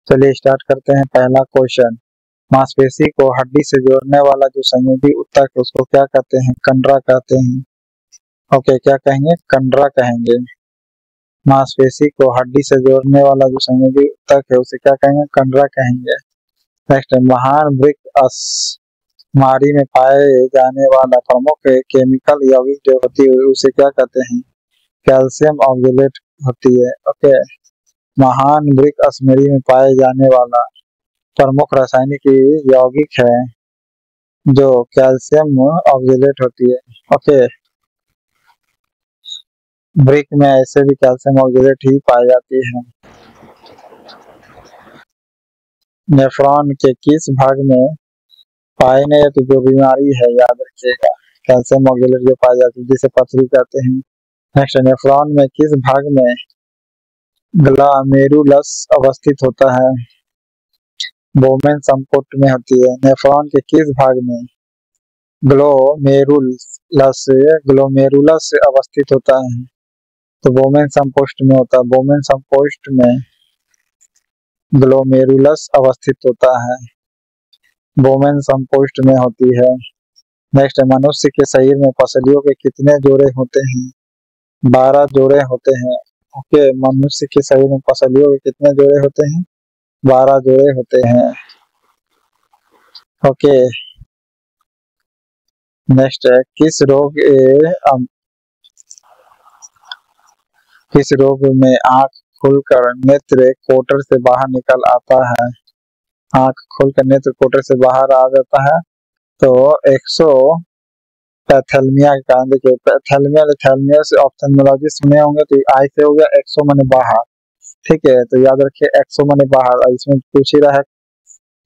चलिए स्टार्ट करते हैं। पहला क्वेश्चन, मांसपेशी को हड्डी से जोड़ने वाला जो संयोजी ऊतक है उसको क्या कहते हैं? कंडरा कहते हैं। ओके, क्या कहेंगे? कंडरा कहेंगे। मांसपेशी को हड्डी से जोड़ने वाला जो संयोजी ऊतक है उसे क्या कहेंगे? कंडरा कहेंगे। नेक्स्ट है, महान वृक्क असमारी में पाए जाने वाला प्रमुख केमिकल यौगिक जो होती है उसे क्या कहते हैं? कैल्शियम ऑक्जेलेट होती है। ओके, महान वृक्क असमरी में पाए जाने वाला प्रमुख रासायनिक यौगिक है जो कैल्शियम ऑक्जेलेट होती है। ओके, वृक्क में ऐसे भी कैल्शियम ऑक्जेलेट ही पाई जाती है। नेफ्रॉन के किस भाग में पाए गए तो जो बीमारी है, याद रखिएगा, कैल्शियम ऑक्जेलेट जो पाई जाती है जिसे पथरी कहते हैं। नेक्स्ट, नेफ्रॉन में किस भाग में ग्लोमेरुलस अवस्थित होता है? बोमेन संपुट में होती है। नेफ्रॉन के किस भाग में ग्लोमेरुलस अवस्थित होता है? तो बोमेन संपुष्ट में होता है। बोमेन संपुष्ट में ग्लोमेरुलस अवस्थित होता है, बोमेन संपुष्ट में होती है। नेक्स्ट है, मनुष्य के शरीर में पसलियों के कितने जोड़े होते हैं? 12 जोड़े होते हैं। ओके, मनुष्य के शरीर में पसलियों के कितने जोड़े होते हैं? 12 जोड़े होते हैं। ओके, नेक्स्ट है, किस रोग में आंख खुलकर नेत्र कोटर से बाहर निकल आता है? आंख खुलकर नेत्र कोटर से बाहर आ जाता है तो एक्सोपैथेल्मिया के कारण। देखिए, पैथेल्मिया लिथेल्मिया से ऑप्थेल्मोलॉजी सुने होंगे तो आई से हो गया, एक्सो माने बाहर। ठीक है, तो याद रखिए एक्सो माने बाहर। इसमें पूछ ही रहा है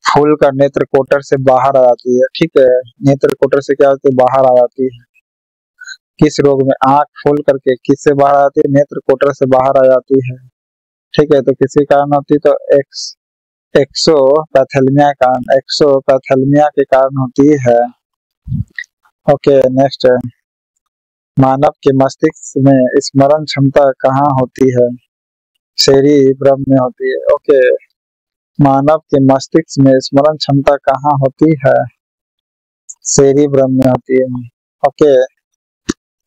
फूल का नेत्र कोटर से बाहर आ जाती है। ठीक है, नेत्र कोटर से क्या होती है? बाहर आ जाती है। किस रोग में आंख फूल करके किससे बाहर आ जाती है? नेत्र कोटर से बाहर आ जाती है। ठीक है, तो किसी कारण होती है तो एक्सोपैथेल्मिया के कारण होती है। ओके, नेक्स्ट है, मानव के मस्तिष्क में स्मरण क्षमता कहाँ होती है? सेरिब्रम में होती है। ओके, मानव के मस्तिष्क में स्मरण क्षमता कहाँ होती है? सेरिब्रम में होती है। ओके,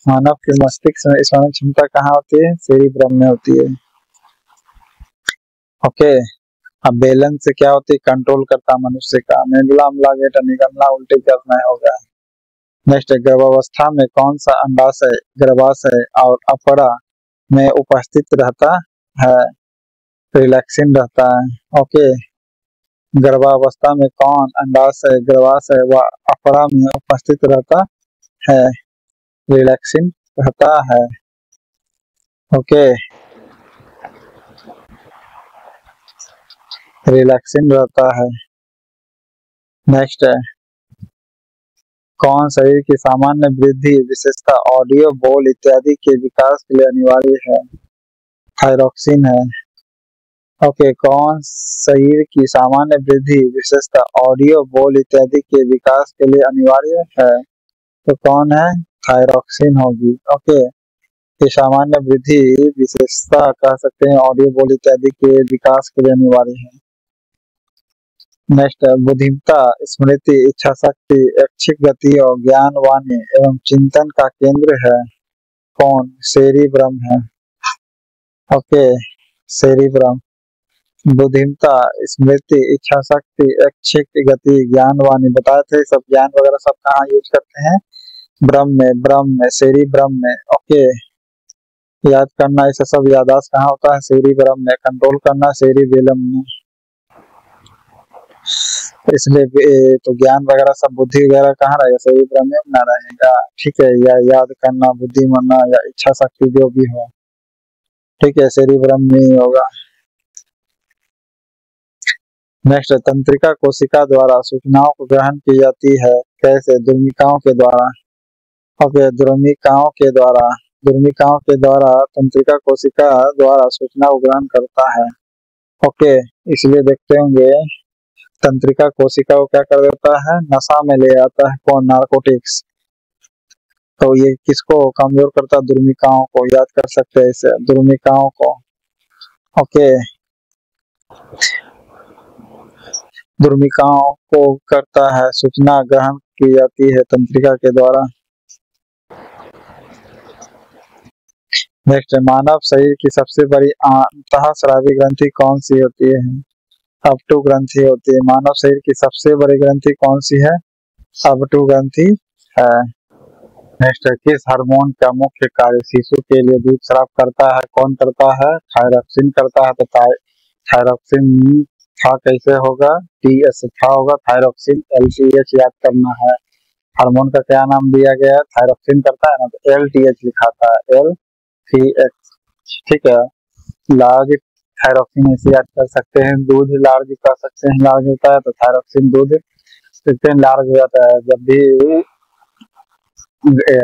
मानव के मस्तिष्क में स्मरण क्षमता कहाँ होती है? सेरिब्रम में होती है। ओके, अब बैलेंस से क्या होती है? कंट्रोल करता मनुष्य का मेडुला ऑब्लांगेटा निगलना उल्टे करना होगा। नेक्स्ट है, गर्भावस्था में कौन सा अंडाशय गर्भाशय और अपरा में उपस्थित रहता है? रिलैक्सिन रहता है। ओके, गर्भावस्था में कौन अंडाशय गर्भाशय व अपरा में उपस्थित रहता है? रिलैक्सिन रहता है। ओके, रिलैक्सिन रहता है। नेक्स्ट है, कौन शरीर की सामान्य वृद्धि विशेषता ऑडियो बोल इत्यादि के विकास के लिए अनिवार्य है? थायरॉक्सिन है। ओके, कौन शरीर की सामान्य वृद्धि विशेषता ऑडियो बोल इत्यादि के विकास के लिए अनिवार्य है? तो कौन है? थायरॉक्सिन होगी। ओके, ये सामान्य वृद्धि विशेषता कह सकते हैं ऑडियो बोल इत्यादि के विकास के लिए अनिवार्य है। नेक्स्ट है, बुद्धिमत्ता, स्मृति, इच्छा शक्ति, ऐच्छिक गति और ज्ञान वाणी एवं चिंतन का केंद्र है कौन? सेरिब्रम है। Okay, cerebrum. बुद्धिमत्ता, स्मृति, इच्छा शक्ति, ऐच्छिक गति, ज्ञान वाणी बताए थे, सब ज्ञान वगैरह सब कहाँ यूज करते हैं? ब्रह्म में, सेरिब्रम में। ओके, याद करना इसे सब याददाश्त कहाँ होता है? सेरिब्रम में। कंट्रोल करना सेरिबेलम में। इसलिए तो ज्ञान वगैरह सब बुद्धि वगैरह कहाँ रहेगा? सेरिब्रम में ना रहेगा। ठीक है, या याद करना, बुद्धि मानना या इच्छा शक्ति जो भी हो, ठीक है, सेरिब्रम में ही होगा। नेक्स्ट, तंत्रिका कोशिका द्वारा सूचनाओं को ग्रहण की जाती है कैसे? दुर्मिकाओं के द्वारा। ओके, दुर्मिकाओं के द्वारा तंत्रिका कोशिका द्वारा सूचना को ग्रहण करता है। ओके, इसलिए देखते होंगे तंत्रिका कोशिका को क्या कर देता है? नशा में ले आता है। कौन? नारकोटिक्स। तो ये किसको कमजोर करता है? दुर्मिकाओं को। याद कर सकते हैं इसे, दुर्मिकाओं को। ओके, दुर्मिकाओं को करता है, सूचना ग्रहण की जाती है तंत्रिका के द्वारा। नेक्स्ट, मानव शरीर की सबसे बड़ी अंतःस्रावी ग्रंथि कौन सी होती है? अपटू ग्रंथि होती है। मानव शरीर की सबसे बड़ी ग्रंथि कौन सी है? अपटू ग्रंथि है। नेक्स्ट, किस हार्मोन का मुख्य कार्य शिशु के लिए दूध स्राव करता है? कौन करता है? थायरॉक्सिन करता है। तो थायरॉक्सिन था कैसे होगा? TH था होगा, थायरॉक्सिन LTH याद करना है। हार्मोन का क्या नाम दिया गया है? थायरॉक्सिन करता है ना, तो LTH लिखा था, LTH। ठीक है। लार्ज थायरॉक्सिन ऐसे याद कर सकते हैं। दूध लार्ज कर सकते हैं, लार्ज होता है तो थायरॉक्सिन दूध कितने लार्ज हो जाता है। जब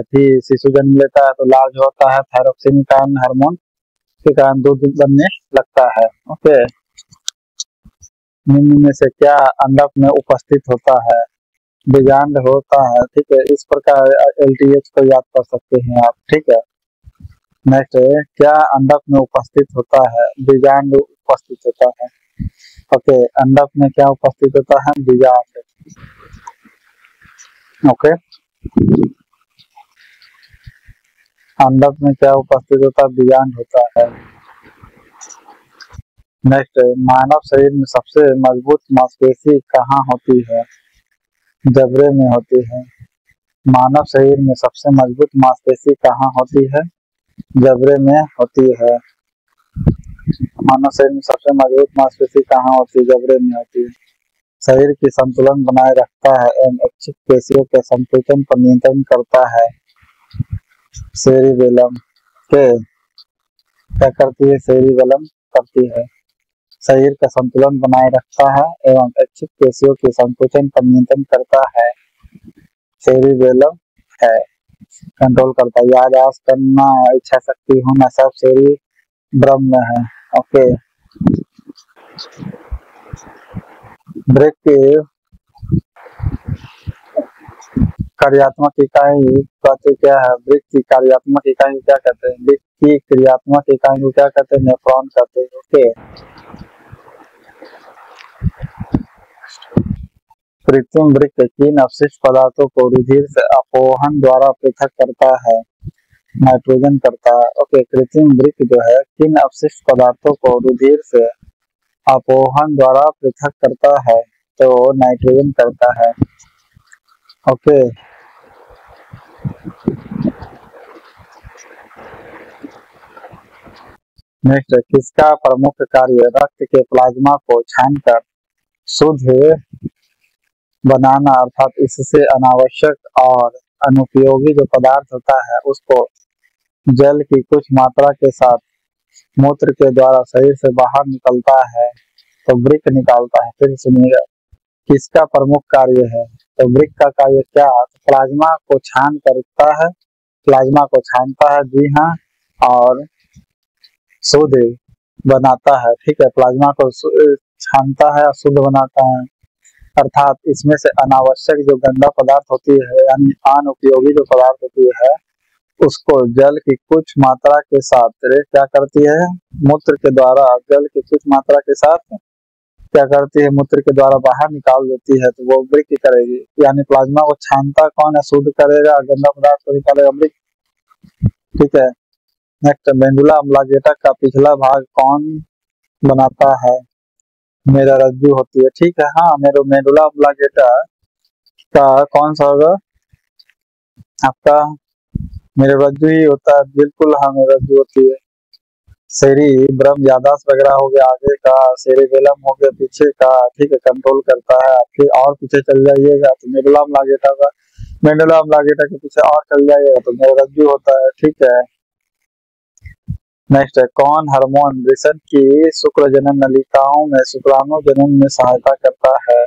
भी शिशु जन्म लेता है तो लार्ज होता है थायरॉक्सिन के कारण, हार्मोन के कारण दूध बनने लगता है। ओके। निम्न में से क्या अंडक में उपस्थित होता है? बीजांड होता है। ठीक है, इस प्रकार LTH को याद कर सकते हैं आप। ठीक है। नेक्स्ट, क्या अंडक में उपस्थित होता है? बीजांड उपस्थित होता है। ओके, अंडक में क्या उपस्थित होता है? बीजांड। ओके, अंडक में क्या उपस्थित होता है? बीजांड होता है। नेक्स्ट, मानव शरीर में सबसे मजबूत मांसपेशी कहाँ होती है? जबड़े में होती है। मानव शरीर में सबसे मजबूत मांसपेशी कहाँ होती है? जबड़े में होती है। मानव शरीर में सबसे मजबूत मांसपेशी कहाँ होती है? जबड़े में होती है। शरीर की संतुलन बनाए रखता है एवं इच्छित पेशियों के संकुचन पर नियंत्रण करता है। सेरिबेलम के क्या करती है? सेरिबेलम करती है। शरीर का संतुलन बनाए रखता है एवं इच्छित पेशियों के संकुचन पर नियंत्रण करता है। सेरिबेलम है, कंट्रोल करता है। याददाश्त करना, इच्छा शक्ति होना, सब सेरिब्रम में है। ओके। ब्रेक की कार्यात्मक इकाई कहते क्या है? ब्रेक की कार्यात्मक इकाई को क्या कहते हैं? ब्रेक की क्रियात्मक इकाई को क्या कहते हैं? नेफ्रॉन कहते हैं। ओके। कृत्रिम वृक्क किन अपशिष्ट पदार्थों को रुधिर से अपोहन द्वारा पृथक करता है? नाइट्रोजन करता है। ओके, कृत्रिम वृक्क जो है किन अपशिष्ट पदार्थों को रुधिर से अपोहन द्वारा पृथक करता है? तो नाइट्रोजन करता है। ओके। नेक्स्ट, किसका प्रमुख कार्य रक्त के प्लाज्मा को छानकर शुद्ध बनाना, अर्थात इससे अनावश्यक और अनुपयोगी जो पदार्थ होता है उसको जल की कुछ मात्रा के साथ मूत्र के द्वारा शरीर से बाहर निकलता है? तो वृक्क निकालता है। फिर सुनिएगा, किसका प्रमुख कार्य है? तो वृक्क का कार्य क्या? तो प्लाज्मा को छान करता है, प्लाज्मा को छानता है। जी हाँ, और शुद्ध बनाता है। ठीक है, प्लाज्मा को छानता है और शुद्ध बनाता है, अर्थात इसमें से अनावश्यक जो गंदा पदार्थ होती है यानी अनुपयोगी जो पदार्थ होती है उसको जल की कुछ मात्रा के साथ क्या करती है? मूत्र के द्वारा जल की कुछ मात्रा के साथ क्या करती है? मूत्र के द्वारा बाहर निकाल देती है। तो वो वृक्क करेगी, यानी प्लाज्मा को छानता कौन है? शुद्ध करेगा, गंदा पदार्थ को निकालेगा वृक्क। ठीक है। नेक्स्ट, मेडुला ऑब्लांगेटा का पिछला भाग कौन बनाता है? मेरुरज्जु होती है। ठीक है। हाँ, मेडुला ऑब्लांगेटा का कौन सा होगा आपका? मेरुरज्जु ही होता है। बिल्कुल, हाँ, मेरुरज्जु होती है। सेरिब्रम याददाश्त वगैरह हो गया आगे का, सेरिबेलम हो गया पीछे का। ठीक है, कंट्रोल करता है। फिर और पीछे चल जाइएगा तो मेडुला ऑब्लांगेटा का, मेडुला ऑब्लांगेटा के पीछे और चल जाइएगा तो मेरुरज्जु होता है। ठीक है। नेक्स्ट है, कौन हार्मोन वृषण की शुक्र जनन नलिकाओं में शुक्राणु जनन में सहायता करता है?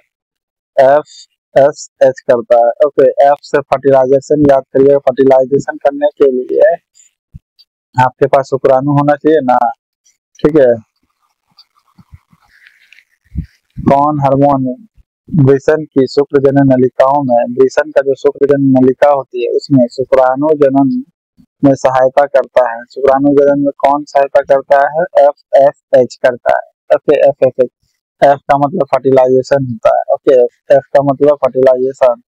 FSH करता है। ओके, F से फर्टिलाइजेशन याद करिए। फर्टिलाइजेशन करने के लिए आपके पास शुक्राणु होना चाहिए ना। ठीक है। कौन हार्मोन वृषण की शुक्र जनन नलिकाओं में, वृषण का जो शुक्र जनन नलिका होती है उसमें शुक्राणु जनन में सहायता करता है? शुक्राणु जनन में कौन सहायता करता है? FSH करता है। Okay, FSH। F का मतलब फर्टिलाइजेशन होता है। ओके, एफ का मतलब फर्टिलाइजेशन,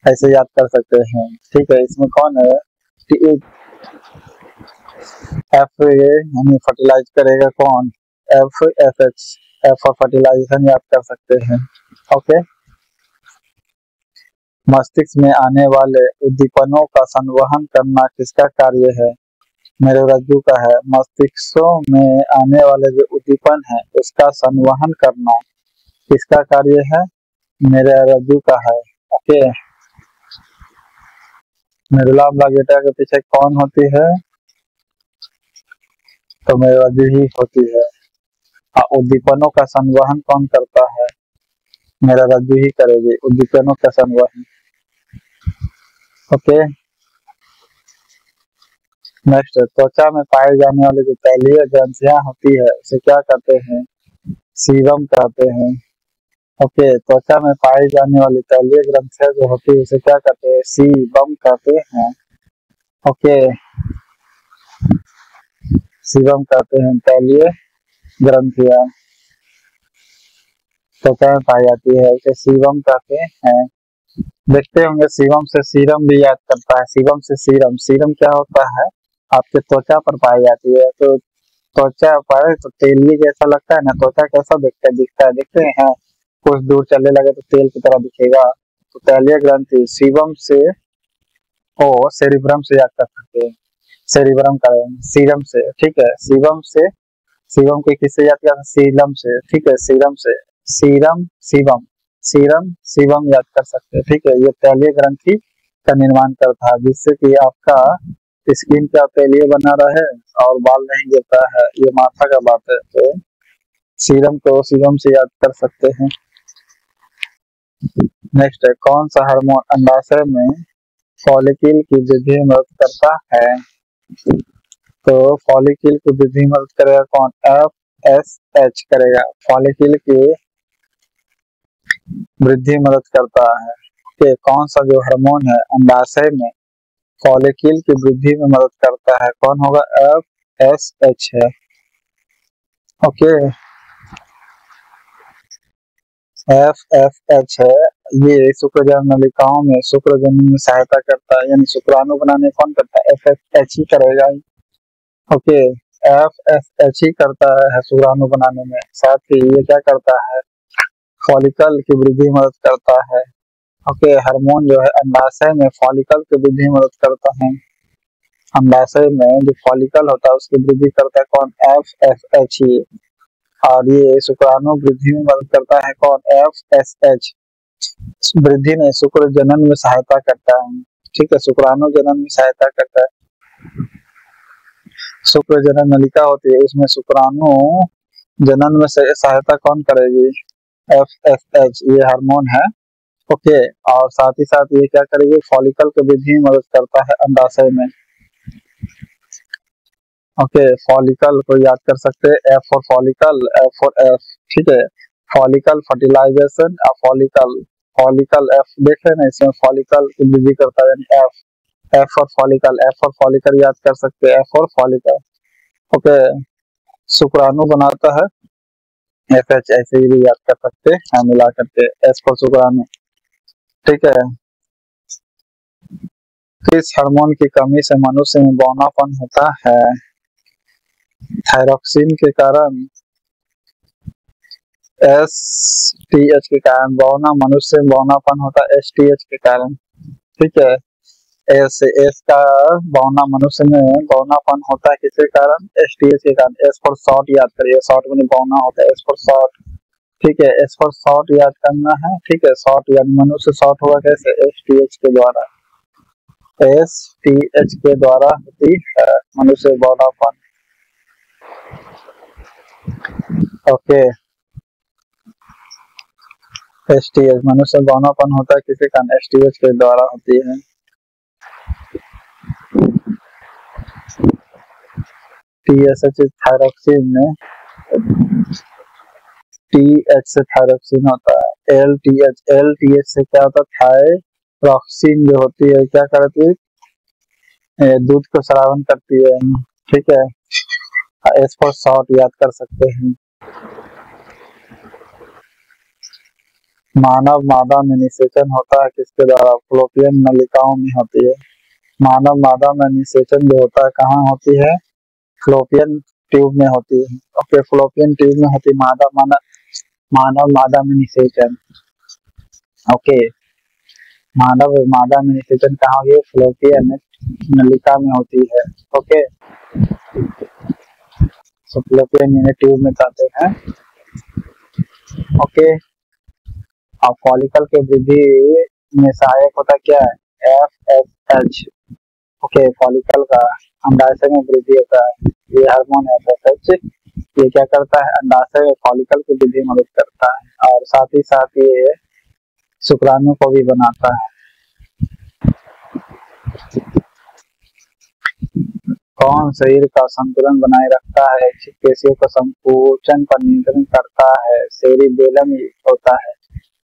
ऐसे याद कर सकते हैं। ठीक है, इसमें कौन है, एफ यानी फर्टिलाइज करेगा कौन, F F H, F for fertilisation याद कर सकते हैं। ओके, मस्तिष्क में आने वाले उद्दीपनों का संवहन करना किसका कार्य है, मेरे रज्जु का है। मस्तिष्कों में आने वाले जो उद्दीपन है उसका संवहन करना किसका कार्य है, मेरे रज्जु का है। ओके, मेडुला ऑब्लिंगेटा के पीछे कौन होती है, तो मेरे रज्जु ही होती है। उद्दीपनों का संवहन कौन करता है, मेरा रज्जु ही करेगी उद्दीपनों का संवहन। ओके, नेक्स्ट, त्वचा में पाए जाने वाले जो तैलीय ग्रंथियां होती है उसे क्या कहते हैं, सीबम कहते हैं। ओके, त्वचा में पाई जाने वाली तैलीय ग्रंथियां जो होती है उसे क्या कहते हैं, सीबम कहते हैं। ओके, सीबम कहते हैं तैलीय ग्रंथियां त्वचा में पाई जाती है उसे सीबम कहते हैं। देखते होंगे सीबम से सीरम भी याद करता है, सीबम से सीरम, सीरम क्या होता है, आपके त्वचा पर पाई जाती है। तो त्वचा पर तो तेलीय जैसा लगता है ना, त्वचा कैसा दिखता है, देखते हैं कुछ दूर चलने लगे तो तेल की तरह दिखेगा। तो तैलीय ग्रंथि सीबम से और सेरिब्रम से याद कर सकते हैं, सेरिब्रम का सीरम से। ठीक है, सीबम से, सीबम को किससे याद करते हैं, सीलम से। ठीक है, सीरम से, सीरम सीबम, सीरम सीबम याद कर सकते हैं। ठीक है, ये तैलीय ग्रंथि का निर्माण करता है जिससे कि आपका स्किन का तैलीय बना रहे और बाल नहीं गिरता है, ये माथा का बात है। तो सीरम को सीबम से याद कर सकते हैं। नेक्स्ट है, कौन सा हार्मोन अंडाशय में फॉलिकल की वृद्धि में मदद करता है, तो फॉलिकल की वृद्धि में मदद करेगा कौन, एफ एस एच करेगा, फॉलिकल की वृद्धि में मदद करता है। कि कौन सा जो हार्मोन है अंडाशय में फॉलिकल की वृद्धि में मदद करता है, कौन होगा, एफ एस एच है। ओके, एफ एफ एच है, ये शुक्रजनन नलिकाओं में शुक्र जनन में सहायता करता है, यानी शुक्राणु बनाने कौन करता है, एफ एफ एच ही करेगा। ओके, एफ एफ एच ही करता है शुक्राणु बनाने में, साथ ही ये क्या करता है, फॉलिकल की वृद्धि में मदद करता है। ओके, हार्मोन जो है अंडाशय में फॉलिकल की वृद्धि में मदद करता है, अंडाशय में जो फॉलिकल होता है उसकी वृद्धि करता है कौन, एफ एफ एच ही। और ये शुक्राणु वृद्धि में मदद करता है कौन, एफ एस एच। वृद्धि में शुक्र जनन में सहायता करता है। ठीक है, शुक्राणु जनन में सहायता करता है, शुक्र जनन नलिका होती है उसमें शुक्राणु जनन में सहायता कौन करेगी, एफ एफ एच, ये हार्मोन है। ओके, और साथ ही साथ ये क्या करेगी, फॉलिकल की वृद्धि में मदद करता है अंडाशय में। ओके, फॉलिकल को याद कर सकते हैं, F for follicle, F for F. ठीक है, follicle fertilisation, follicle, follicle F देख रहे ना, इसमें फॉलिकल की वृद्धि करता है यानी F, F for follicle, F for follicle याद कर सकते हैं, एफ फॉर फॉलिकल। ओके, शुक्राणु बनाता है, एफ एच, ऐसे ही भी याद कर सकते हैं मिला करके, एस फॉर शुक्राणु। ठीक है, किस हार्मोन की कमी से मनुष्य में बौनापन होता है, थायरॉक्सिन के कारण, एस टी एच के कारण बौना, मनुष्य में बौनापन होता है एस टी एच के कारण। ठीक है, एस का बौना, मनुष्य में बौनापन होता है किसके कारण, एस टी एच के कारण। एस फॉर शॉर्ट याद करिए, शॉर्ट में बौना होता है, एस फॉर शॉर्ट। ठीक है, एस फॉर शॉर्ट याद करना है। ठीक है, शॉर्ट यानी मनुष्य शॉर्ट होगा कैसे, एस टी एच के द्वारा, एस टी एच के द्वारा होती है मनुष्य बौनापन। ओके, एस टी एच, मनुष्य बौनापन होता है किसी कारण, एस टी एच के द्वारा होती है। टी एस एच थायरॉक्सिन में, टी एच से थायरॉक्सिन होता है, L T H, L T H से क्या होता है, थायरॉक्सिन जो होती है क्या करती है, दूध को स्रावन करती है। ठीक है, एस फॉर शॉर्ट याद कर सकते हैं। मानव मादा में निषेचन होता है किसके द्वारा? फ्लोपियन नलिकाओं में होती है। मानव मादा में निषेचन जो होता है कहाँ होती है? फ्लोपियन ट्यूब में होती है। ओके, फ्लोपियन ट्यूब में होती मानव मादा में निषेचन। ओके, मानव मादा में निषेचन कहाँ होगी? फ्लोपियन नलिका में होती है। ओके, फ्लोपियन यानी ट्यूब में कहते हैं। ओके, अब फॉलिकल के वृद्धि में सहायक होता क्या है? FSH। ओके, फॉलिकल का अंडाशय में वृद्धि होता है, ये हार्मोन है FSH। ये क्या करता है? अंडाशय में फॉलिकल की वृद्धि में मदद करता है और साथ ही साथ ये शुक्राणु को भी बनाता है। कौन शरीर का संतुलन बनाए रखता है? ऐच्छिक पेशियों का संकोचन पर नियंत्रण करता है, सेरिबेलम होता है।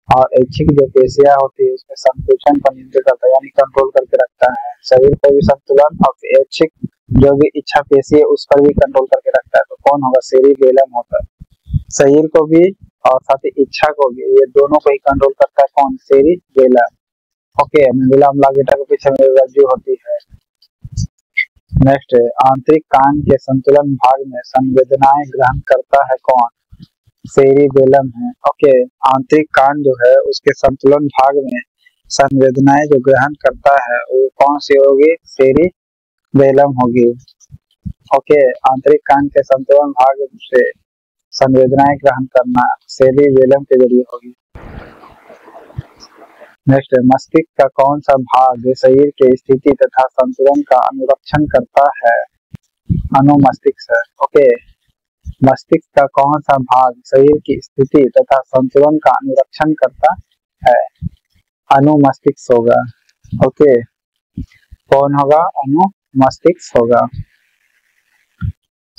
और ऐच्छिक जो पेशियां होती है उसमें संकोचन पर नियंत्रण करता है, यानी कंट्रोल करके रखता है। शरीर पर भी संतुलन और ऐच्छिक जो भी इच्छा पेशी है उस पर भी कंट्रोल करके रखता है। तो कौन होगा? सेरिबेलम होता है। शरीर को भी और साथ ही इच्छा को भी, ये दोनों को ही कंट्रोल करता है कौन? सेरिबेलम। ओके, मेडुला ऑब्लांगेटा के पीछे में रज्जु होती है। नेक्स्ट है, आंतरिक कान के संतुलन भाग में संवेदनाएं ग्रहण करता है कौन? सेरिबेलम है। ओके, आंतरिक कान जो है उसके संतुलन भाग में संवेदनाएं जो ग्रहण करता है वो कौन सी होगी? सेरिबेलम होगी। ओके, आंतरिक कान के संतुलन भाग से संवेदनाएं ग्रहण करना सेरिबेलम के जरिए होगी। नेक्स्ट है, मस्तिष्क का कौन सा भाग शरीर के स्थिति तथा संतुलन का अनुरक्षण करता है? अनुमस्तिष्क है। ओके, मस्तिष्क का कौन सा भाग शरीर की स्थिति तथा संतुलन का अनुरक्षण करता है? अनुमस्तिष्क होगा। ओके, कौन होगा? अनुमस्तिष्क होगा।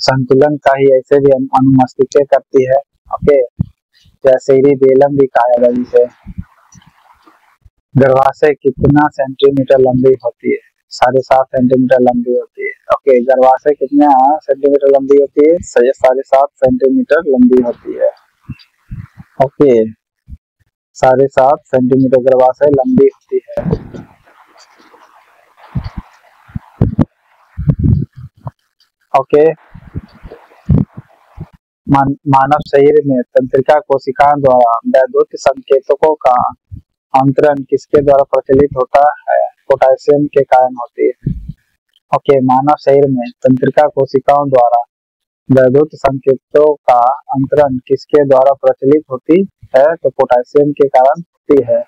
संतुलन का ही ऐसे भी अनुमस्तिष्क करती है। ओके, या सेरिबेलम भी कहा जाता है जिसे। गर्भाशय कितना सेंटीमीटर लंबी होती है? 7.5 सेंटीमीटर लंबी होती है। ओके, गर्भाशय कितना सेंटीमीटर लंबी होती है? 7.5 सेंटीमीटर लंबी होती है। ओके, 7.5 सेंटीमीटर गर्भाशय लंबी होती है। ओके, मानव शरीर में तंत्रिका कोशिकाओं द्वारा वैद्युत संकेतकों का अंतरण किसके द्वारा प्रचलित होता है? पोटेशियम के कारण होती है। ओके, मानव शरीर में तंत्रिका कोशिकाओं द्वारा वैद्युत संकेतों का अंतरण किसके द्वारा प्रचलित होती है? तो पोटेशियम के कारण होती है।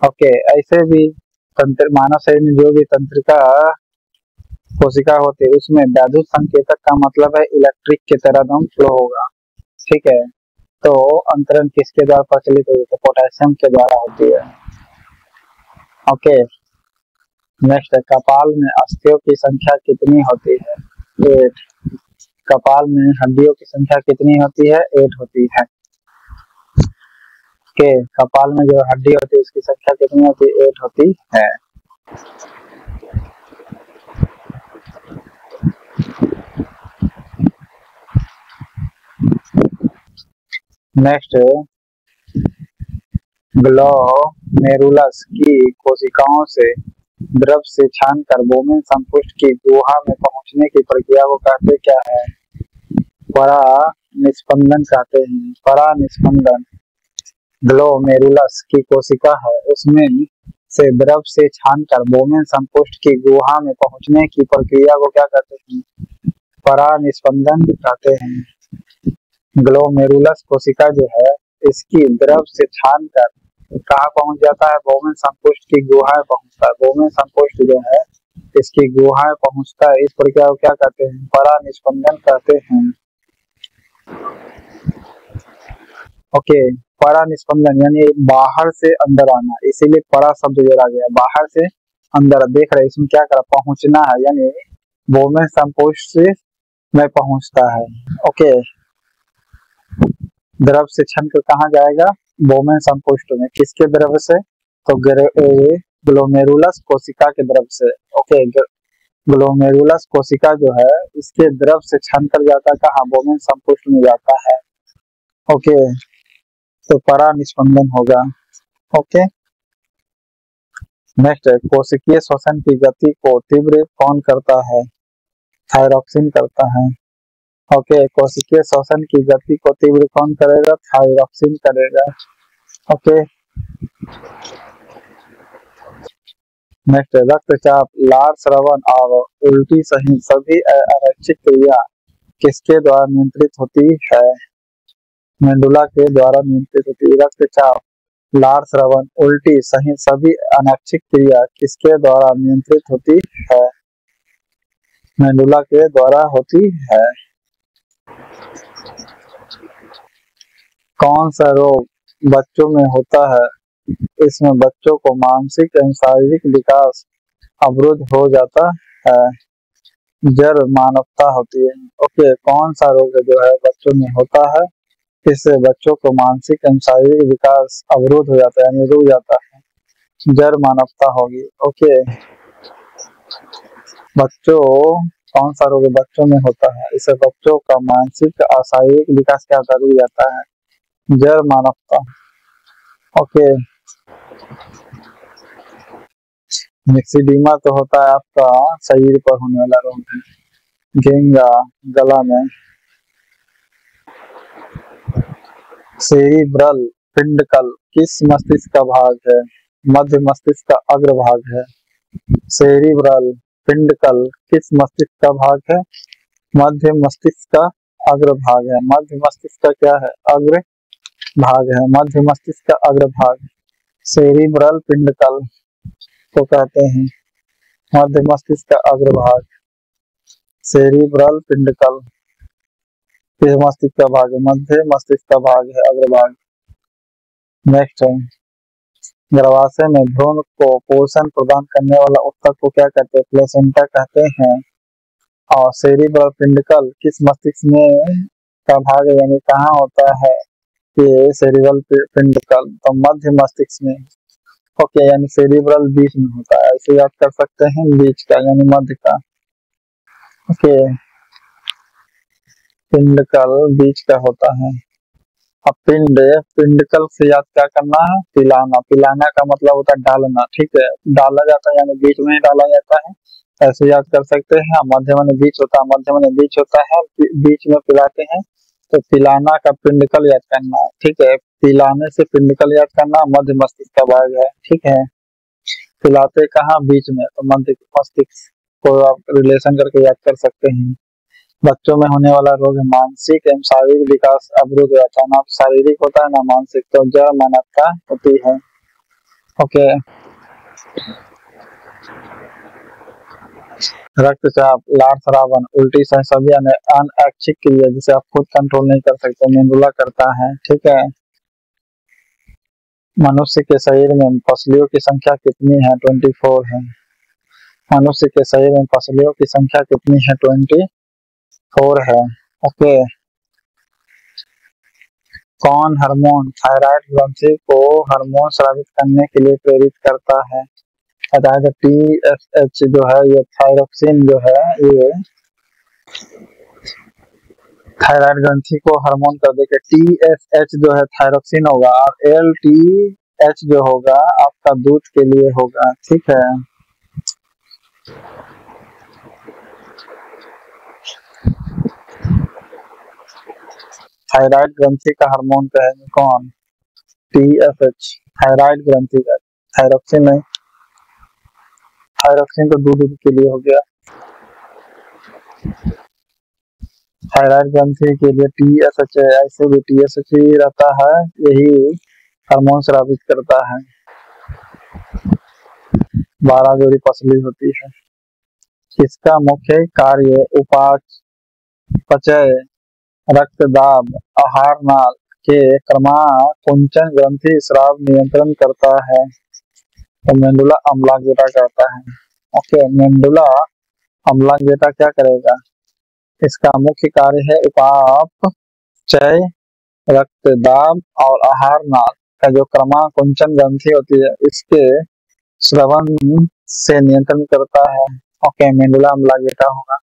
ओके, ऐसे भी मानव शरीर में जो भी तंत्रिका कोशिका होती है उसमें वैद्युत संकेतक का मतलब है इलेक्ट्रिक की तरह दम फ्लो होगा। ठीक है, तो अंतरण किसके द्वारा प्रचलित होती है? तो पोटेशियम के द्वारा होती है। ओके, नेक्स्ट है, कपाल में अस्थियों की संख्या कितनी होती है? 8। कपाल में हड्डियों की संख्या कितनी होती है? 8 होती है। ओके, कपाल में जो हड्डी होती है उसकी संख्या कितनी होती है? 8 होती है। नेक्स्ट, ग्लोमेरुलस की कोशिकाओं से द्रव से छानकर बोमेन संपुष्ट की गुहा में पहुंचने की प्रक्रिया को कहते क्या है? परानिस्पंदन कहते हैं। परानिस्पंदन। ग्लोमेरुलस की कोशिका है उसमें से द्रव से छानकर बोमेन संपुष्ट की गुहा में पहुंचने की प्रक्रिया को क्या कहते हैं? परानिस्पंदन कहते हैं। ग्लोमेरुलस कोशिका जो है इसकी द्रव से छानकर कहाँ पहुंच जाता है? बोमेन संपुष्ट की गुहा में पहुंचता है। बोमेन संपुष्ट जो है इसकी गुहा में पहुंचता है, इस प्रक्रिया को क्या कहते हैं? परानिस्पंदन कहते हैं। ओके, परानिस्पंदन यानी बाहर से अंदर आना, इसीलिए परा शब्द जोड़ा गया। बाहर से अंदर, देख रहे इसमें क्या कर पहुंचना है, यानी बोमेन संपुष्ट में पहुंचता है। ओके, द्रव से छनकर कहाँ जाएगा? बोमेन संपुष्ट में। किसके द्रव से? तो ग्लोमेरुलस कोशिका के द्रव से। ओके, ग्लोमेरुलस कोशिका जो है इसके द्रव से छनकर जाता है कहाँ? बोमेन संपुष्ट में जाता है। ओके, तो परा निस्पंदन होगा। ओके, नेक्स्ट है कोशिकीय श्वसन की गति को तीव्र कौन करता है? थायरॉक्सिन करता है। ओके, कोशिकीय श्वसन की गति को तीव्र कौन करेगा? थायरॉक्सिन करेगा। ओके, नेक्स्ट है रक्तचाप, लार स्रावन और उल्टी सहित सभी अनैच्छिक क्रिया किसके द्वारा नियंत्रित होती है? मेंडुला के द्वारा नियंत्रित होती है। रक्तचाप, लार स्रावन, उल्टी सहित सभी अनैच्छिक क्रिया किसके द्वारा नियंत्रित होती है? मेंडुला के द्वारा होती है। कौन सा रोग बच्चों में होता है? इसमें बच्चों को मानसिक एवं शारीरिक विकास अवरुद्ध हो जाता है। जड़ मानवता होती है। ओके, कौन सा रोग जो है बच्चों में होता है, इससे बच्चों को मानसिक एवं शारीरिक विकास अवरुद्ध हो जाता है यानी रुक जाता है? जड़ मानवता होगी। ओके, बच्चों कौन सा रोग बच्चों में होता है, इससे बच्चों का मानसिक और शारीरिक विकास क्या होता है? रुक जाता है। जड़ मानवता। ओके, मिक्सिडीमा तो होता है आपका शरीर पर होने वाला रोग है। घेंगा गला में। सेरिब्रल पिंडकल किस मस्तिष्क का भाग है? मध्य मस्तिष्क का अग्रभाग है। सेरिब्रल पिंडकल किस मस्तिष्क का भाग है? मध्य मस्तिष्क का अग्रभाग है। मध्य मस्तिष्क का क्या है? अग्र भाग है। मध्य मस्तिष्क का अग्रभाग सेरिब्रल पिंडकल को कहते हैं मध्य मस्तिष्क का अग्रभाग। सेरिब्रल पिंडकल किस मस्तिष्क का भाग है? मध्य मस्तिष्क का भाग है, अग्रभाग। नेक्स्ट है गर्भाशय में भ्रूण को पोषण प्रदान करने वाला ऊतक को क्या कहते हैं? प्लेसेंटा कहते हैं। और सेरिब्रल पिंडकल किस मस्तिष्क में का भाग है यानी कहाँ होता है? ये सेरिब्रल पिंडकल तो मध्य मस्तिष्क में। ओके, यानी सेरिब्रल बीच में होता है, ऐसे याद कर सकते हैं, बीच का यानी मध्य का। ओके, पिंडकल बीच का होता है। अब पिंडकल से याद क्या करना है? पिलाना। पिलाना का मतलब होता है डालना। ठीक है, डाला जाता है यानी बीच में ही डाला जाता है, ऐसे याद कर सकते हैं। मध्य माने बीच होता है, मध्य माने बीच होता है, बीच में पिलाते हैं तो पिलाना का पिंडकल याद करना है। ठीक है, पिलाने से पिंडकल याद करना, मध्य मस्तिष्क का भाग है। ठीक है, पिलाते कहाँ? बीच में, तो मध्य मस्तिष्क को आप रिलेशन करके याद कर सकते हैं। बच्चों में होने वाला रोग है मानसिक एवं शारीरिक विकास अवरुद्ध हो जाता है। ना शारीरिक होता है ना मानसिक, तो जड़ मानवता होती है। ओके, रक्तचाप, लार स्रावन, उल्टी सहित सभी अनैच्छिक क्रिया जिसे आप खुद कंट्रोल नहीं कर सकते मेंडुला करता है। ठीक है, मनुष्य के शरीर में पसलियों की संख्या कितनी है? 24 है। मनुष्य के शरीर में पसलियों की संख्या कितनी है? 24 है। ओके, कौन हार्मोन थायराइड ग्रंथि को हार्मोन स्रावित करने के लिए प्रेरित करता है? बताया TSH जो है ये थायरॉक्सिन जो है ये थायराइड ग्रंथि को हार्मोन कर देगा। TSH जो है थायरॉक्सिन होगा और LTH जो होगा आपका दूध के लिए होगा। ठीक है, थायराइड ग्रंथि का हार्मोन कहेंगे कौन? TSH, थायराइड ग्रंथि का, थायरॉक्सिन नहीं। थायरॉक्सिन तो दूध के लिए हो गया, थायराइड ग्रंथि के लिए TSH है। ऐसे भी TSH ही रहता है, यही हार्मोन स्रावित करता है। 12 जोड़ी पसली होती है। इसका मुख्य कार्य उपापचय, रक्तदाब, आहार नाल के क्रमाकुंचन ग्रंथि स्राव नियंत्रण करता है। तो मेंडुला अम्लांगेटा करता है। ओके, मेंडुला अम्लांगेटा क्या करेगा? इसका मुख्य कार्य है उपापचय, रक्तदाब और आहार नाल का जो क्रमाकुंचन ग्रंथि होती है इसके श्रवण से नियंत्रण करता है। ओके, मेंडुला अम्लांगेटा होगा।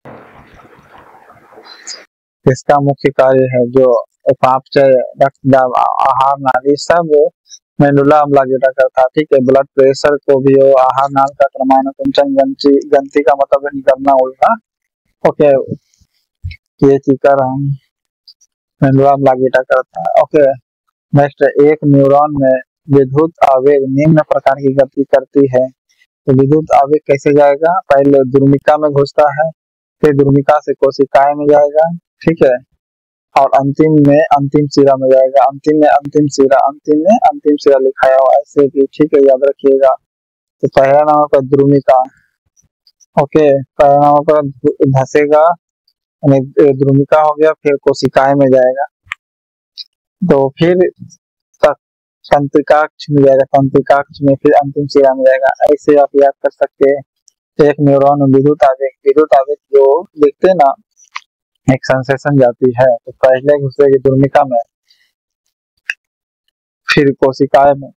इसका मुख्य कार्य है जो उपापचय, रक्तदाब, आहार नाली सब मेडुला ऑब्लांगेटा करता है। ठीक है, ब्लड प्रेशर को भी वो आहार नाल का क्रमानुसार कुंचन ग्रंथि का मतलब निकलना उल्टा। ओके, ये चीज कर रहा हूँ, मेडुला ऑब्लांगेटा करता है। ओके, नेक्स्ट, एक न्यूरॉन में विद्युत आवेग निम्न प्रकार की गति करती है। तो विद्युत आवेग कैसे जाएगा? पहले द्रुमिका में घुसता है, फिर द्रुमिका से कोशिकाएं में जाएगा, ठीक है, और अंतिम में अंतिम सिरा में जाएगा। अंतिम में अंतिम सिरा, अंतिम में अंतिम सिरा लिखाया हुआ है ऐसे भी, ठीक है, याद रखिएगा। तो पहला नाम पर द्रुमिका। ओके, पहला नाम पर धसेगा, यानी द्रुमिका हो गया, फिर कोशिकाएं में जाएगा, तो फिर तंत्रिकाक्ष में जाएगा, तंत्रिकाक्ष में फिर अंतिम सिरा में जाएगा। ऐसे आप याद कर सकते हैं। एक न्यूरॉन में विद्युत आवेग जो देखते हैं ना, एक सेंसेशन जाती है, तो पहले घुसेगी द्रुमिका में, फिर कोशिकाएं में,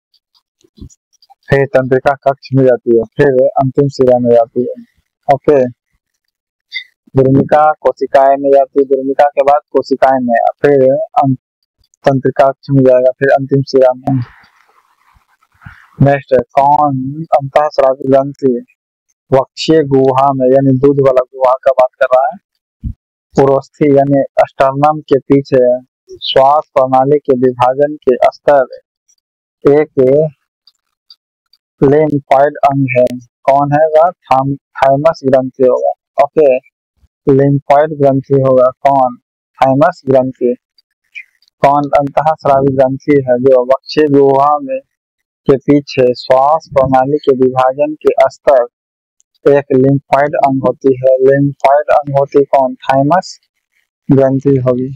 फिर तंत्रिका कक्ष में जाती है, फिर अंतिम सिरा में जाती है। ओके, द्रुमिका कोशिकाएं में जाती है, द्रुमिका के बाद कोशिकाएं में, फिर तंत्रिका कक्ष में जाएगा, फिर अंतिम सिरा में। नेक्स्ट, कौन अंतःस्रावी ग्रंथि वक्षीय गुहा में, यानी दूध वाला गुहा का बात कर रहा है, पुरोस्थी यानी स्टर्नम के पीछे श्वास प्रणाली के विभाजन के स्तर एक लिम्फॉइड अंग है। कौन है वह? थाइमस ग्रंथि होगा। ओके, लिम्फॉइड ग्रंथि होगा कौन? थाइमस ग्रंथि। कौन अंतःस्रावी ग्रंथि है जो वक्षीय गुहा में के पीछे श्वास प्रणाली के विभाजन के स्तर एक लिम्फॉइड अंग होती है। लिम्फॉइड अंग होती कौन? थाइमस ग्रंथि होगी।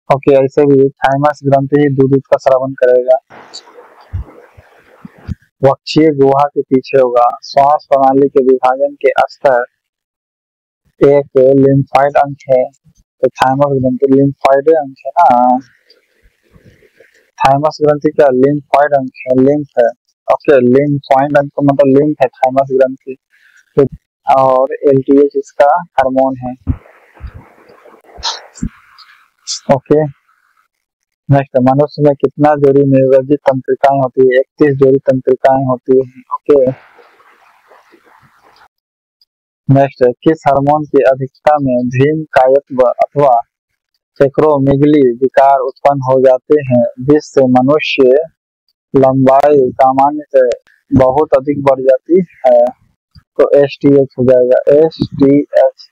ओके, ऐसे भी थाइमस ग्रंथि ही दूध का स्रावन करेगा। वक्षीय गुहा के पीछे होगा, श्वास प्रणाली के विभाजन के स्तर एक लिम्फॉइड अंग है, तो थाइमस ग्रंथि लिम्फॉइड अंग है ना। थाइमस ग्रंथि क्या? लिम्फॉइड अंग है, लिम्फ है। ओके, लिम्फॉइड अंग का मतलब लिम्फ है, थाइमस ग्रंथि। और एलटीएच इसका हार्मोन है। ओके, नेक्स्ट, मनुष्य में कितना जोड़ी निर्वजित तंत्रिकाएं होती है? 31 जोड़ी तंत्रिकाएं होती है। ओके, नेक्स्ट, किस हार्मोन की अधिकता में भीम कायत्व अथवा एक्रोमेगली विकार उत्पन्न हो जाते हैं, जिससे मनुष्य लंबाई सामान्य से बहुत अधिक बढ़ जाती है? तो एसटीएच हो जाएगा, एसटीएच।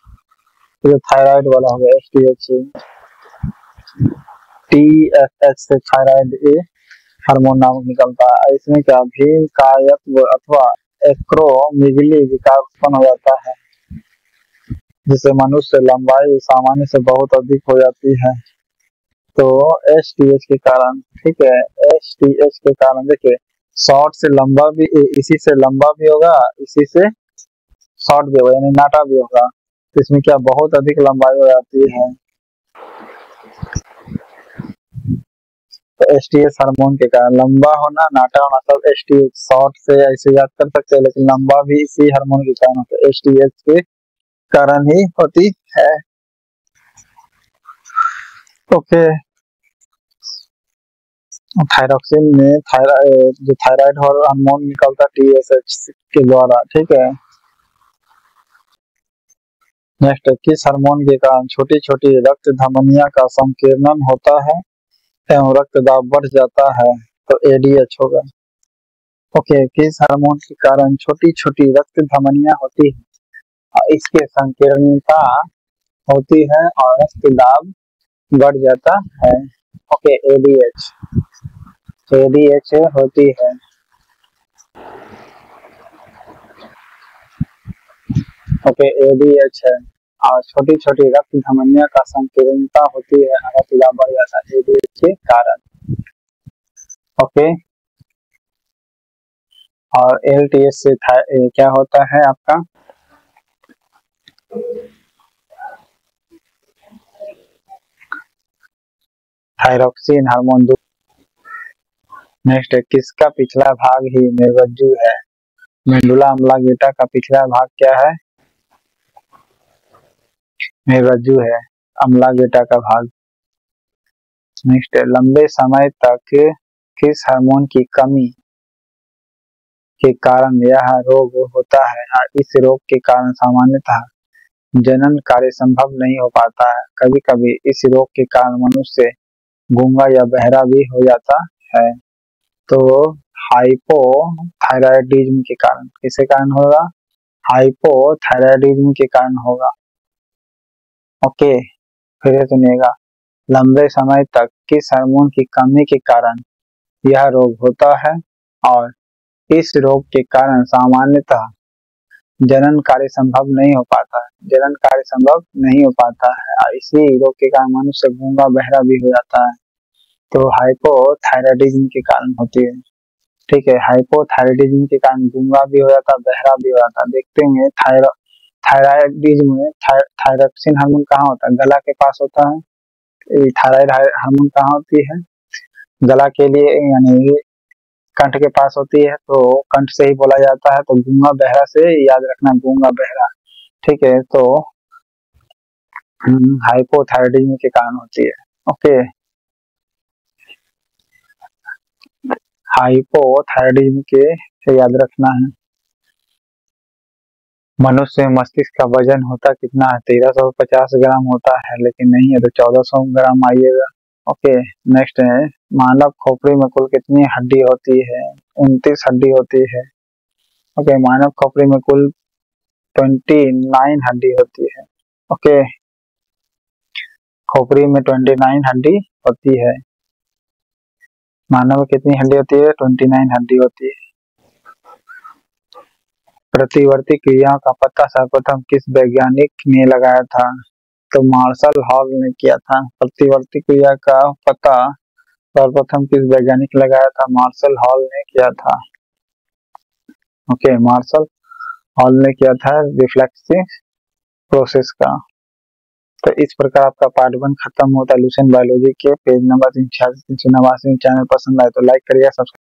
जो थायराइड वाला हो गया एसटीएच। टीएसएच से थायराइड ए हार्मोन नामक निकलता है। इसमें क्या भीम कायत्व अथवा एक्रोमेगली विकार उत्पन्न हो जाता है, जिससे मनुष्य लंबाई सामान्य से बहुत अधिक हो जाती है। तो एसटीएच के कारण, ठीक है, एसटीएच के कारण देखिए, शॉर्ट से लंबा भी, इसी से लंबा भी होगा, इसी से शॉर्ट भी होगा, यानी नाटा भी होगा। तो इसमें क्या बहुत अधिक लंबाई हो जाती है। तो एसटीएच हार्मोन के कारण लंबा होना, नाटा होना, सब एसटीएच। शॉर्ट से ऐसे याद कर सकते हैं, लेकिन लंबा भी इसी हार्मोन के कारण होता है, एसटीएच के कारण ही होती है। ओके, थायरॉक्सिन में जो थायराइड हार्मोन निकलता है टीएसएच के द्वारा, ठीक है। नेक्स्ट, किस हार्मोन के कारण छोटी छोटी रक्त धमनियों का संकीर्णन होता है एवं रक्तदाब बढ़ जाता है? तो एडीएच होगा। ओके, किस हार्मोन के कारण छोटी छोटी रक्त धमनियां होती है और इसके संकीर्णता होती है और रक्तदाब बढ़ जाता है? Okay, ADH. एडीएच होती है। ओके, एडीएच है और छोटी छोटी रक्त धमनियों का संकीर्णता होती है, रक्तदाब बढ़ जाता है एडीएच के कारण। ओके, और एलटीएच से क्या होता है आपका? Thyroxine hormone. नेक्स्ट, किसका पिछला भाग ही निर्वज्जु है? मेडुला ऑब्लांगेटा का पिछला भाग क्या है? में रज्जु है, अम्ला गेटा का भाग। नेक्स्ट है, लंबे समय तक किस हार्मोन की कमी के कारण यह रोग होता है? इस रोग के कारण सामान्यतः जनन कार्य संभव नहीं हो पाता है। कभी कभी इस रोग के कारण मनुष्य गूंगा या बहरा भी हो जाता है। तो हाइपोथायराइडिज्म के कारण, किसके कारण होगा? हाइपोथायराइडिज्म के कारण होगा। ओके, फिर से सुनिएगा, लंबे समय तक किस हार्मोन की कमी के कारण यह रोग होता है और इस रोग के कारण सामान्यतः जनन कार्य संभव नहीं हो पाता है। जनन कार्य संभव नहीं हो पाता है, इसी रोग के कारण मनुष्य गूंगा बहरा भी हो जाता है। तो हाइपोथायराइडिज्म के कारण होती है। ठीक है, हाइपोथायराइडिज्म के कारण गूंगा भी हो जाता है, बहरा भी हो जाता है। देखते हैं थायराइडिज्म में थायरॉक्सिन हार्मोन कहाँ होता है? गला के पास होता है। थायराइड हार्मोन कहाँ होती है? गला के लिए, यानी कंठ के पास होती है, तो कंठ से ही बोला जाता है। तो गूंगा बहरा से याद रखना, गूंगा बहरा। ठीक है, तो हाइपोथायराइडिज्म के कारण होती है। ओके, हाइपोथायराइडिज्म के से याद रखना है। मनुष्य में मस्तिष्क का वजन होता कितना है? 1350 ग्राम होता है, लेकिन नहीं है तो 1400 ग्राम आइएगा। ओके, नेक्स्ट है, मानव खोपड़ी में कुल कितनी हड्डी होती है? 29 हड्डी होती है। ओके, मानव खोपड़ी में कुल 29 हड्डी होती है। ओके, खोपड़ी में 29 हड्डी होती है। मानव में कितनी हड्डी होती है? 29 हड्डी होती है। प्रतिवर्ती क्रिया का पता सर्वप्रथम किस वैज्ञानिक ने लगाया था? तो मार्शल हॉल ने किया था। प्रतिवर्ती क्रिया का पता सर्वप्रथम किस वैज्ञानिक ने लगाया था? मार्शल हॉल ने किया था। ओके, मार्शल हॉल ने किया था रिफ्लेक्सिव प्रोसेस का। तो इस प्रकार आपका पार्ट 1 खत्म होता है लुसेंट बायोलॉजी के पेज नंबर 386 389। चैनल पसंद आए तो लाइक करिए, सब्सक्राइब